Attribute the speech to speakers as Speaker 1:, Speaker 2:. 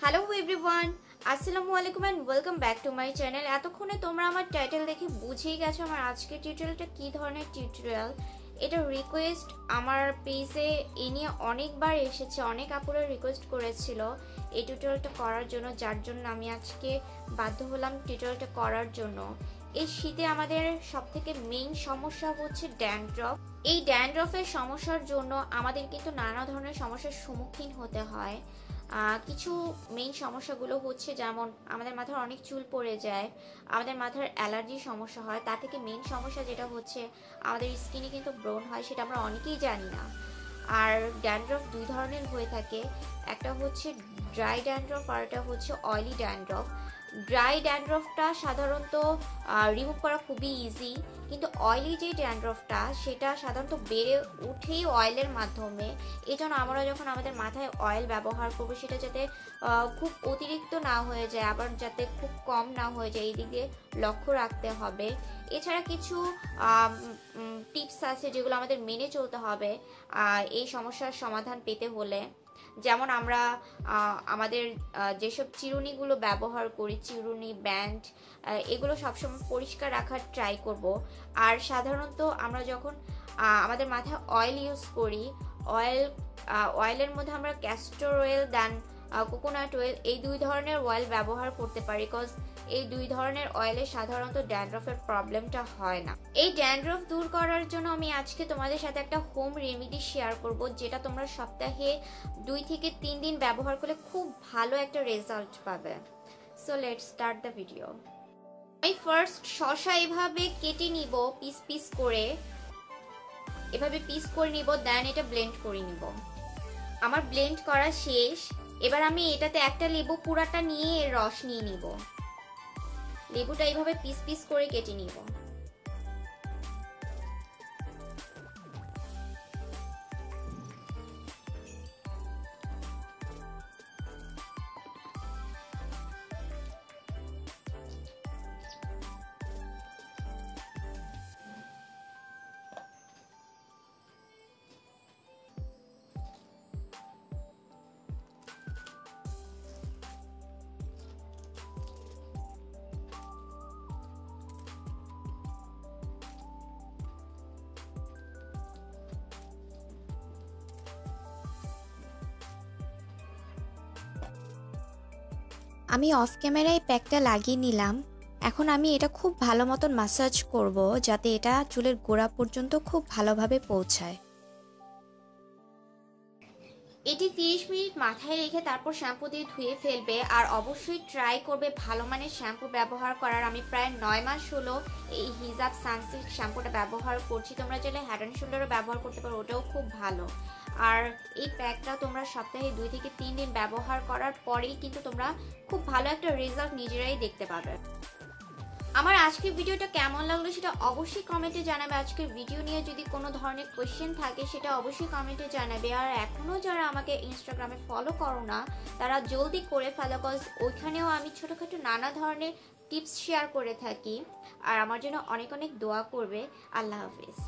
Speaker 1: Hello everyone, আসসালামু আলাইকুম and welcome back to my channel. এতক্ষণে তোমরা আমার টাইটেল দেখে বুঝেই গেছো আমার আজকের টিউটোরিয়ালটা কী ধরনের টিউটোরিয়াল। এটা রিকোয়েস্ট আমার পেজে এ নিয়ে অনেকবার এসেছে, অনেক আপুরা রিকোয়েস্ট করেছিল এই টিউটোরিয়ালটা করার জন্য, যার জন্য আমি আজকে বাধ্য হলাম টিউটোরিয়ালটা করার জন্য। এই শীতে আমাদের সবথেকে মেইন সমস্যা হচ্ছে ড্যান্ড্রফ। এই ড্যান্ড্রফের সমস্যার জন্য আমাদের কিন্তু নানা ধরনের সমস্যার সম্মুখীন হতে হয়। কিছু মেইন সমস্যাগুলো হচ্ছে যেমন আমাদের মাথার অনেক চুল পড়ে যায়, আমাদের মাথার অ্যালার্জির সমস্যা হয়, তার থেকে মেইন সমস্যা যেটা হচ্ছে আমাদের স্কিনে কিন্তু ব্রণ হয়, সেটা আমরা অনেকেই জানি না। আর ড্যান্ড্রফ দুই ধরনের হয়ে থাকে, একটা হচ্ছে ড্রাই ড্যান্ড্রফ আর একটা হচ্ছে অয়েলি ড্যান্ড্রফ। ড্রাই ড্যান্ড্রফটা সাধারণত রিমুভ করা খুবই ইজি, কিন্তু অয়েলি যে ড্যান্ড্রফটা সেটা সাধারণত বেড়ে উঠেই অয়েলের মাধ্যমে। এই জন্য আমরা যখন আমাদের মাথায় অয়েল ব্যবহার করবো সেটা যাতে খুব অতিরিক্ত না হয়ে যায়, আবার যাতে খুব কম না হয়ে যায়, এই দিকে লক্ষ্য রাখতে হবে। এছাড়া কিছু টিপস আছে যেগুলো আমাদের মেনে চলতে হবে এই সমস্যার সমাধান পেতে হলে। যেমন আমরা আমাদের যেসব চিরুনিগুলো ব্যবহার করি, চিরুনি, ব্যান্ড, এগুলো সবসময় পরিষ্কার রাখার ট্রাই করব। আর সাধারণত আমরা যখন আমাদের মাথায় অয়েল ইউজ করি, অয়েলের মধ্যে আমরা ক্যাস্টর অয়েল দেন কোকোনাট অয়েল, এই দুই ধরনের অয়েল ব্যবহার করতে পারি, বিকজ এই দুই ধরনের অয়েলে সাধারণত ড্যান্ড্রফের প্রবলেমটা হয় না। এই ড্যান্ড্রফ দূর করার জন্য আমি আজকে তোমাদের সাথে একটা হোম রেমেডি শেয়ার করব, যেটা তোমরা সপ্তাহে 2 থেকে 3 দিন ব্যবহার করলে খুব ভালো একটা রেজাল্ট পাবে। So let's start the video. আমি ফার্স্ট শসা এভাবে কেটে নিব, পিস পিস করে এভাবে পিস করে নিব, দেন এটা ব্লেন্ড করে নিব। আমার ব্লেন্ড করা শেষ। এবার আমি এটাতে একটা লেবু পুরাটা নিয়ে এর রস নিয়ে নিব। লেবুটা এইভাবে পিস পিস করে কেটে নিব।
Speaker 2: আমি অফ ক্যামেরায় প্যাকটা লাগিয়ে নিলাম। এখন আমি এটা খুব ভালো মতন ম্যাসাজ করব, যাতে এটা চুলের গোড়া পর্যন্ত খুব ভালোভাবে পৌঁছায়।
Speaker 1: এটি 30 মিনিট মাথায় রেখে তারপর শ্যাম্পু দিয়ে ধুয়ে ফেলবে। আর অবশ্যই ট্রাই করবে ভালো মানের শ্যাম্পু ব্যবহার করার। আমি প্রায় 9 মাস হলো এই হিজাব সানসিল্ক শ্যাম্পুটা ব্যবহার করছি। তোমরা চাইলে হেড অ্যান্ড শোল্ডারও ব্যবহার করতে পারো, ওটাও খুব ভালো। আর এই প্যাকটা তোমরা সপ্তাহে 2 থেকে 3 দিন ব্যবহার করার পরেই কিন্তু তোমরা খুব ভালো একটা রেজাল্ট নিজেরাই দেখতে পাবে। আমার আজকের ভিডিওটা কেমন লাগলো সেটা অবশ্যই কমেন্টে জানাবে। আজকের ভিডিও নিয়ে যদি কোনো ধরনের কোয়েশ্চেন থাকে সেটা অবশ্যই কমেন্টে জানাবে। আর এখনও যারা আমাকে ইনস্টাগ্রামে ফলো করো না তারা জলদি করে ফেলো, কজ ওইখানেও আমি ছোটোখাটো নানা ধরনের টিপস শেয়ার করে থাকি। আর আমার জন্য অনেক অনেক দোয়া করবে। আল্লাহ হাফিজ।